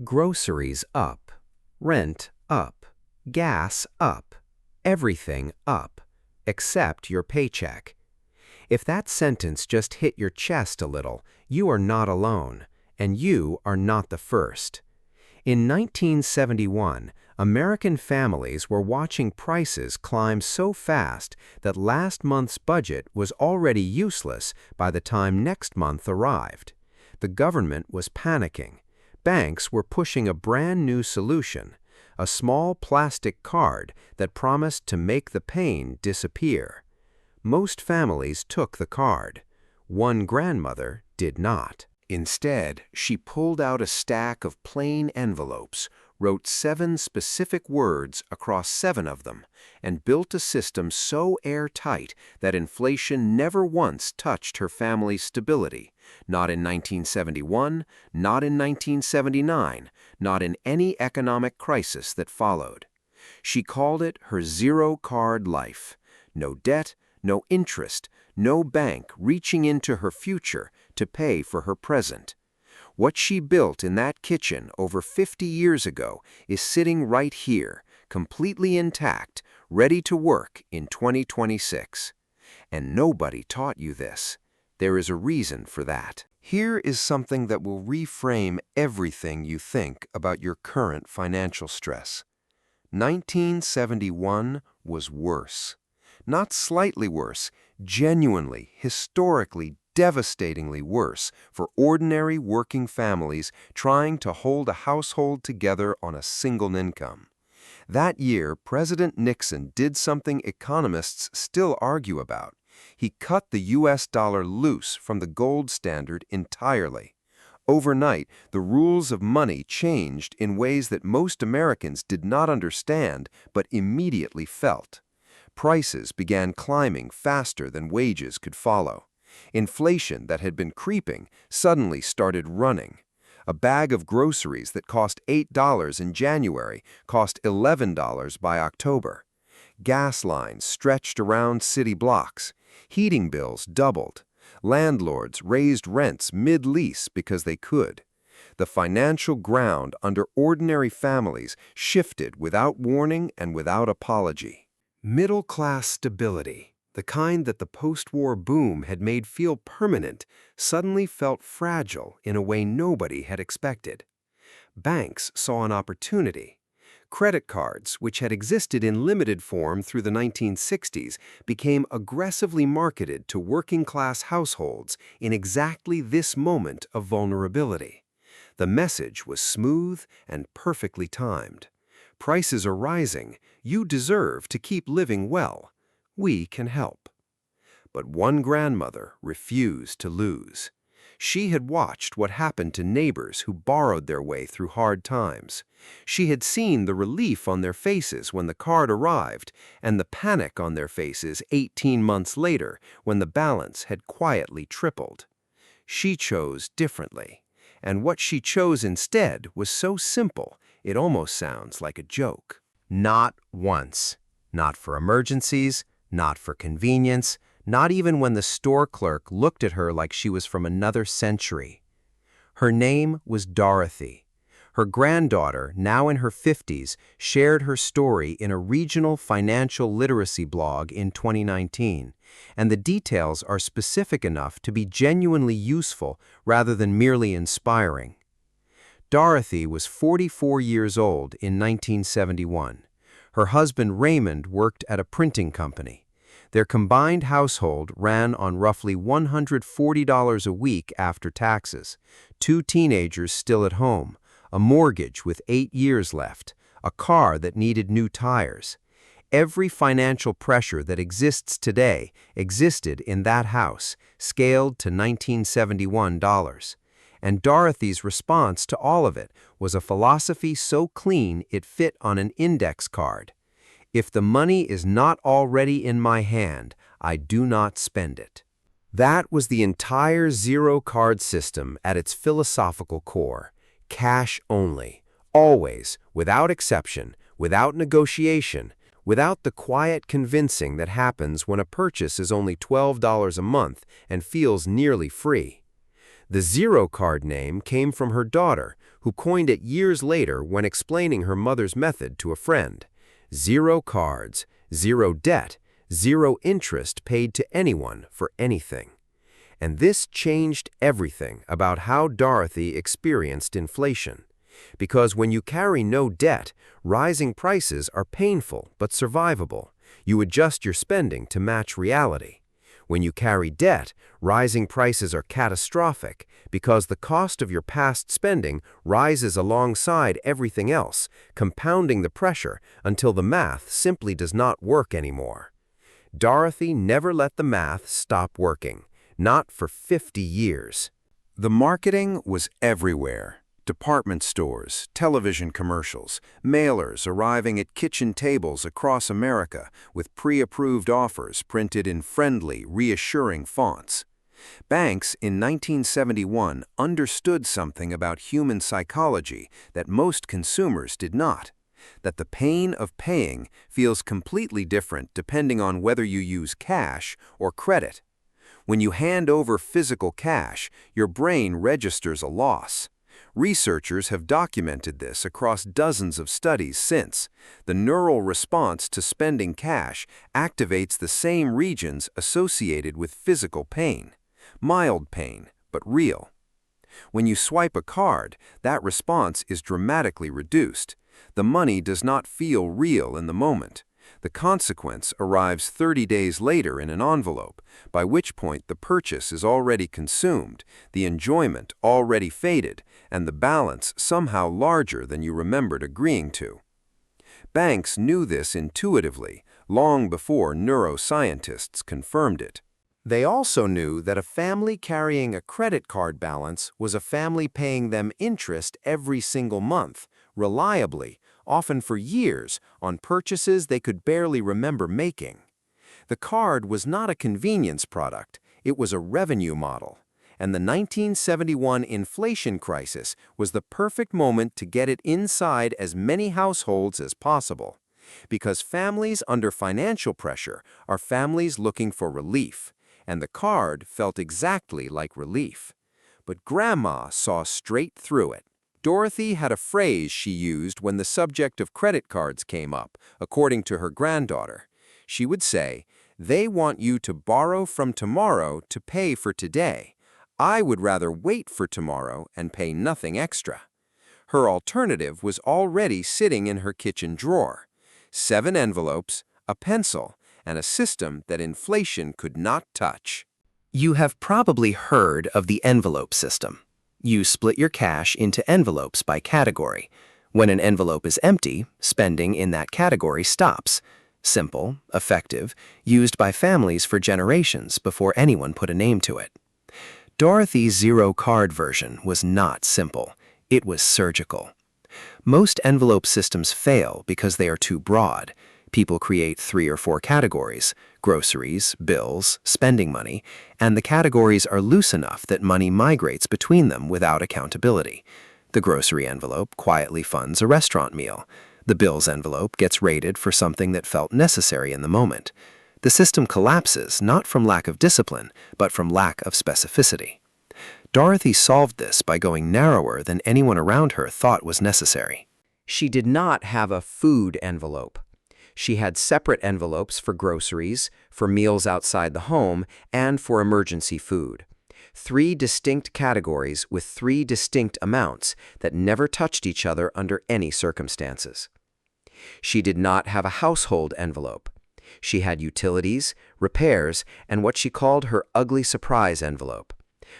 Groceries up, rent up, gas up, everything up, except your paycheck. If that sentence just hit your chest a little, you are not alone, and you are not the first. In 1971, American families were watching prices climb so fast that last month's budget was already useless by the time next month arrived. The government was panicking. Banks were pushing a brand new solution, a small plastic card that promised to make the pain disappear. Most families took the card. One grandmother did not. Instead, she pulled out a stack of plain envelopes, wrote 7 specific words across 7 of them, and built a system so airtight that inflation never once touched her family's stability. Not in 1971, not in 1979, not in any economic crisis that followed. She called it her zero-card life. No debt, no interest, no bank reaching into her future to pay for her present. What she built in that kitchen over 50 years ago is sitting right here, completely intact, ready to work in 2026. And nobody taught you this. There is a reason for that. Here is something that will reframe everything you think about your current financial stress. 1971 was worse. Not slightly worse, genuinely, historically, devastatingly worse for ordinary working families trying to hold a household together on a single income. That year, President Nixon did something economists still argue about. He cut the US dollar loose from the gold standard entirely. Overnight, the rules of money changed in ways that most Americans did not understand but immediately felt. Prices began climbing faster than wages could follow. Inflation that had been creeping suddenly started running. A bag of groceries that cost $8 in January cost $11 by October. Gas lines stretched around city blocks. Heating bills doubled. Landlords raised rents mid-lease because they could. The financial ground under ordinary families shifted without warning and without apology. Middle-class stability, the kind that the post-war boom had made feel permanent, suddenly felt fragile in a way nobody had expected. Banks saw an opportunity. Credit cards, which had existed in limited form through the 1960s, became aggressively marketed to working-class households in exactly this moment of vulnerability. The message was smooth and perfectly timed. Prices are rising. You deserve to keep living well. We can help. But one grandmother refused to lose. She had watched what happened to neighbors who borrowed their way through hard times. She had seen the relief on their faces when the card arrived and the panic on their faces 18 months later when the balance had quietly tripled. She chose differently. And what she chose instead was so simple, it almost sounds like a joke. Not once. Not for emergencies, not for convenience, not even when the store clerk looked at her like she was from another century. Her name was Dorothy. Her granddaughter, now in her 50s, shared her story in a regional financial literacy blog in 2019, and the details are specific enough to be genuinely useful rather than merely inspiring. Dorothy was 44 years old in 1971. Her husband Raymond worked at a printing company. Their combined household ran on roughly $140 a week after taxes, 2 teenagers still at home, a mortgage with 8 years left, a car that needed new tires. Every financial pressure that exists today existed in that house, scaled to $1971. And Dorothy's response to all of it was a philosophy so clean it fit on an index card. If the money is not already in my hand, I do not spend it. That was the entire zero-card system at its philosophical core. Cash only, always, without exception, without negotiation, without the quiet convincing that happens when a purchase is only $12 a month and feels nearly free. The zero card name came from her daughter, who coined it years later when explaining her mother's method to a friend. Zero cards, zero debt, zero interest paid to anyone for anything. And this changed everything about how Dorothy experienced inflation. Because when you carry no debt, rising prices are painful but survivable. You adjust your spending to match reality. When you carry debt, rising prices are catastrophic because the cost of your past spending rises alongside everything else, compounding the pressure until the math simply does not work anymore. Dorothy never let the math stop working, not for 50 years. The marketing was everywhere. Department stores, television commercials, mailers arriving at kitchen tables across America with pre-approved offers printed in friendly, reassuring fonts. Banks in 1971 understood something about human psychology that most consumers did not, that the pain of paying feels completely different depending on whether you use cash or credit. When you hand over physical cash, your brain registers a loss. Researchers have documented this across dozens of studies since. The neural response to spending cash activates the same regions associated with physical pain. Mild pain, but real. When you swipe a card, that response is dramatically reduced. The money does not feel real in the moment. The consequence arrives 30 days later in an envelope, by which point the purchase is already consumed, the enjoyment already faded, and the balance somehow larger than you remembered agreeing to. Banks knew this intuitively, long before neuroscientists confirmed it. They also knew that a family carrying a credit card balance was a family paying them interest every single month, reliably, often for years, on purchases they could barely remember making. The card was not a convenience product, it was a revenue model. And the 1971 inflation crisis was the perfect moment to get it inside as many households as possible. Because families under financial pressure are families looking for relief, and the card felt exactly like relief. But Grandma saw straight through it. Dorothy had a phrase she used when the subject of credit cards came up, according to her granddaughter. She would say, "They want you to borrow from tomorrow to pay for today. I would rather wait for tomorrow and pay nothing extra." Her alternative was already sitting in her kitchen drawer. 7 envelopes, a pencil, and a system that inflation could not touch. You have probably heard of the envelope system. You split your cash into envelopes by category. When an envelope is empty, spending in that category stops. Simple, effective, used by families for generations before anyone put a name to it. Dorothy's zero-card version was not simple. It was surgical. Most envelope systems fail because they are too broad. People create 3 or 4 categories: groceries, bills, spending money, and the categories are loose enough that money migrates between them without accountability. The grocery envelope quietly funds a restaurant meal. The bills envelope gets rated for something that felt necessary in the moment. The system collapses not from lack of discipline, but from lack of specificity. Dorothy solved this by going narrower than anyone around her thought was necessary. She did not have a food envelope. She had separate envelopes for groceries, for meals outside the home, and for emergency food. 3 distinct categories with 3 distinct amounts that never touched each other under any circumstances. She did not have a household envelope. She had utilities, repairs, and what she called her ugly surprise envelope.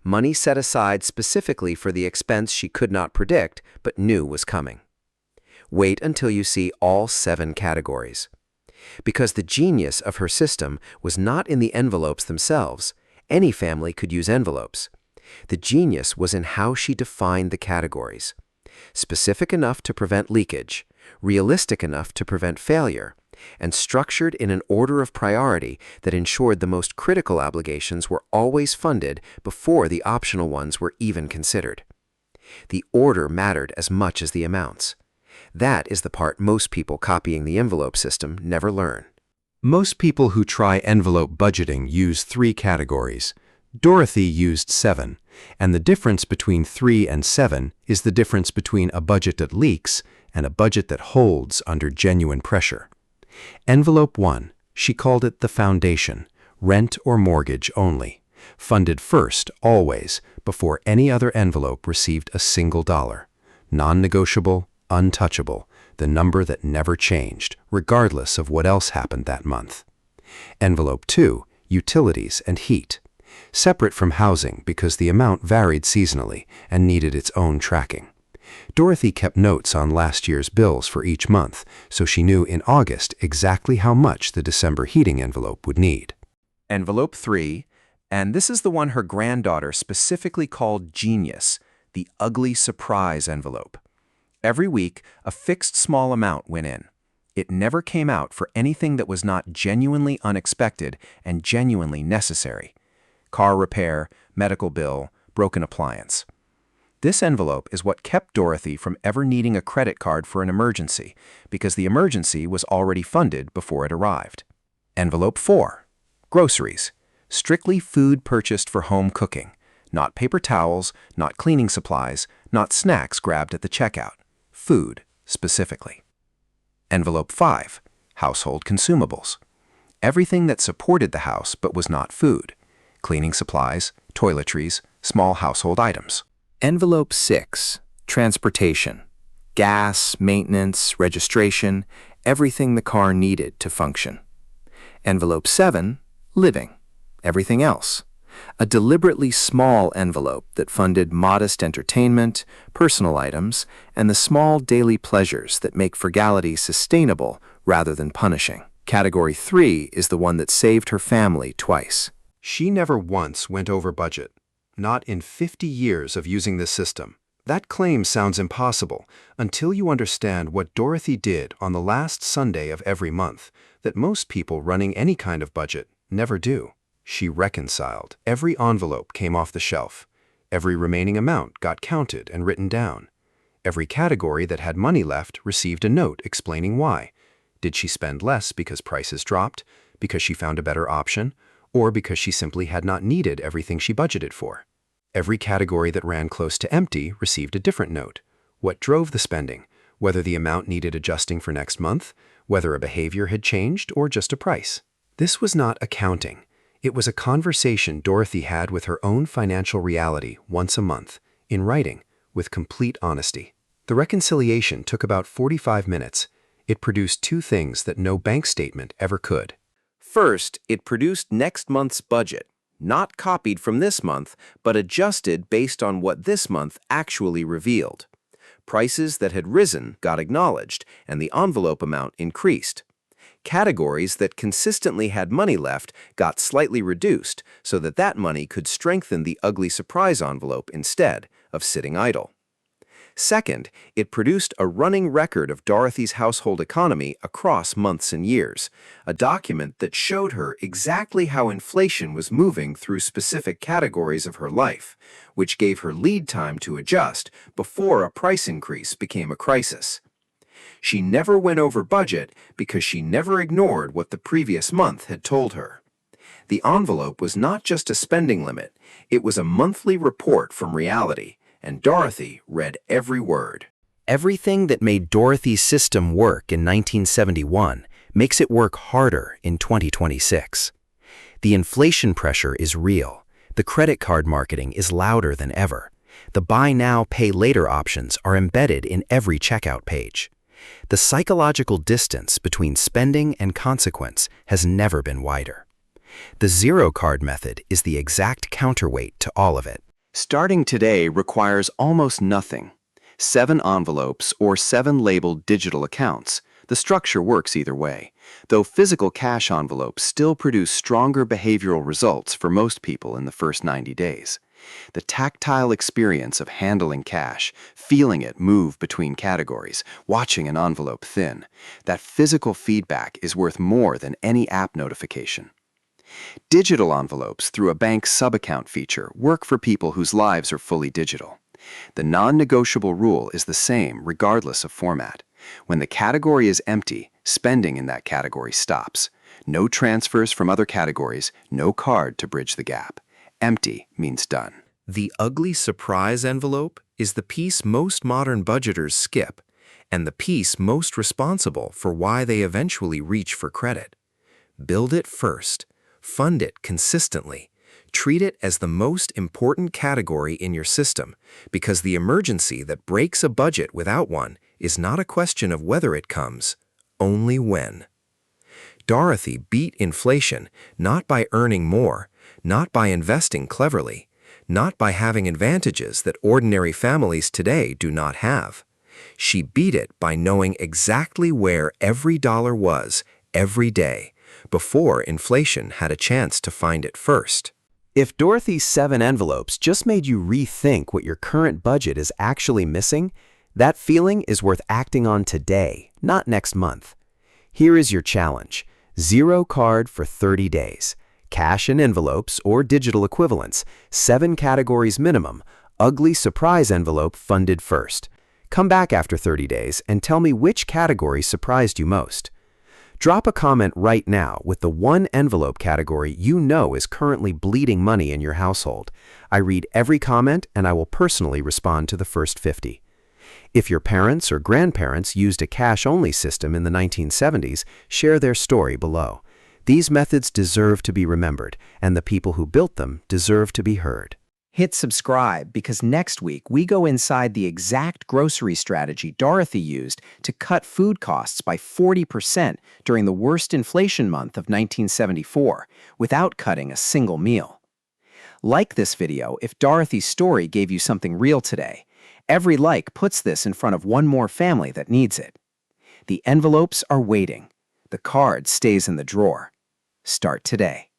Money set aside specifically for the expense she could not predict but knew was coming. Wait until you see all 7 categories. Because the genius of her system was not in the envelopes themselves. Any family could use envelopes. The genius was in how she defined the categories. Specific enough to prevent leakage, realistic enough to prevent failure, and structured in an order of priority that ensured the most critical obligations were always funded before the optional ones were even considered. The order mattered as much as the amounts. That is the part most people copying the envelope system never learn. Most people who try envelope budgeting use 3 categories. Dorothy used 7, And the difference between 3 and 7 is the difference between a budget that leaks and a budget that holds under genuine pressure. Envelope 1, she called it the foundation, rent or mortgage only, funded first, always, before any other envelope received a single dollar. Non-negotiable, untouchable, the number that never changed, regardless of what else happened that month. Envelope 2, utilities and heat. Separate from housing because the amount varied seasonally and needed its own tracking. Dorothy kept notes on last year's bills for each month, so she knew in August exactly how much the December heating envelope would need. Envelope 3, and this is the one her granddaughter specifically called Genius, the ugly surprise envelope. Every week, a fixed small amount went in. It never came out for anything that was not genuinely unexpected and genuinely necessary. Car repair, medical bill, broken appliance. This envelope is what kept Dorothy from ever needing a credit card for an emergency, because the emergency was already funded before it arrived. Envelope 4. Groceries. Strictly food purchased for home cooking. Not paper towels, not cleaning supplies, not snacks grabbed at the checkout. Food, specifically. Envelope 5. Household consumables. Everything that supported the house but was not food. Cleaning supplies, toiletries, small household items. Envelope 6. Transportation. Gas, maintenance, registration, everything the car needed to function. Envelope 7. Living. Everything else. A deliberately small envelope that funded modest entertainment, personal items, and the small daily pleasures that make frugality sustainable rather than punishing. Category 3 is the one that saved her family twice. She never once went over budget. Not in 50 years of using this system. That claim sounds impossible until you understand what Dorothy did on the last Sunday of every month that most people running any kind of budget never do. She reconciled. Every envelope came off the shelf. Every remaining amount got counted and written down. Every category that had money left received a note explaining why. Did she spend less because prices dropped, because she found a better option, or because she simply had not needed everything she budgeted for? Every category that ran close to empty received a different note. What drove the spending, whether the amount needed adjusting for next month, whether a behavior had changed, or just a price. This was not accounting. It was a conversation Dorothy had with her own financial reality once a month, in writing, with complete honesty. The reconciliation took about 45 minutes. It produced two things that no bank statement ever could. First, it produced next month's budget, not copied from this month, but adjusted based on what this month actually revealed. Prices that had risen got acknowledged, and the envelope amount increased. Categories that consistently had money left got slightly reduced so that that money could strengthen the ugly surprise envelope instead of sitting idle. Second, it produced a running record of Dorothy's household economy across months and years, a document that showed her exactly how inflation was moving through specific categories of her life, which gave her lead time to adjust before a price increase became a crisis. She never went over budget because she never ignored what the previous month had told her. The envelope was not just a spending limit, it was a monthly report from reality, and Dorothy read every word. Everything that made Dorothy's system work in 1971 makes it work harder in 2026. The inflation pressure is real. The credit card marketing is louder than ever. The buy now, pay later options are embedded in every checkout page. The psychological distance between spending and consequence has never been wider. The zero card method is the exact counterweight to all of it. Starting today requires almost nothing. 7 envelopes or 7 labeled digital accounts. The structure works either way, though physical cash envelopes still produce stronger behavioral results for most people in the first 90 days. The tactile experience of handling cash, feeling it move between categories, watching an envelope thin, that physical feedback is worth more than any app notification. Digital envelopes through a bank sub-account feature work for people whose lives are fully digital. The non-negotiable rule is the same regardless of format. When the category is empty, spending in that category stops. No transfers from other categories, no card to bridge the gap. Empty means done. The ugly surprise envelope is the piece most modern budgeters skip, and the piece most responsible for why they eventually reach for credit. Build it first. Fund it consistently. Treat it as the most important category in your system, because the emergency that breaks a budget without one is not a question of whether it comes, only when. Dorothy beat inflation not by earning more, not by investing cleverly, not by having advantages that ordinary families today do not have. She beat it by knowing exactly where every dollar was every day, before inflation had a chance to find it first. If Dorothy's 7 envelopes just made you rethink what your current budget is actually missing, that feeling is worth acting on today, not next month. Here is your challenge: 0 card for 30 days. Cash in envelopes or digital equivalents, 7 categories minimum, ugly surprise envelope funded first. Come back after 30 days and tell me which category surprised you most. Drop a comment right now with the one envelope category you know is currently bleeding money in your household. I read every comment and I will personally respond to the first 50. If your parents or grandparents used a cash-only system in the 1970s, share their story below. These methods deserve to be remembered, and the people who built them deserve to be heard. Hit subscribe because next week we go inside the exact grocery strategy Dorothy used to cut food costs by 40% during the worst inflation month of 1974 without cutting a single meal. Like this video if Dorothy's story gave you something real today. Every like puts this in front of one more family that needs it. The envelopes are waiting. The card stays in the drawer. Start today.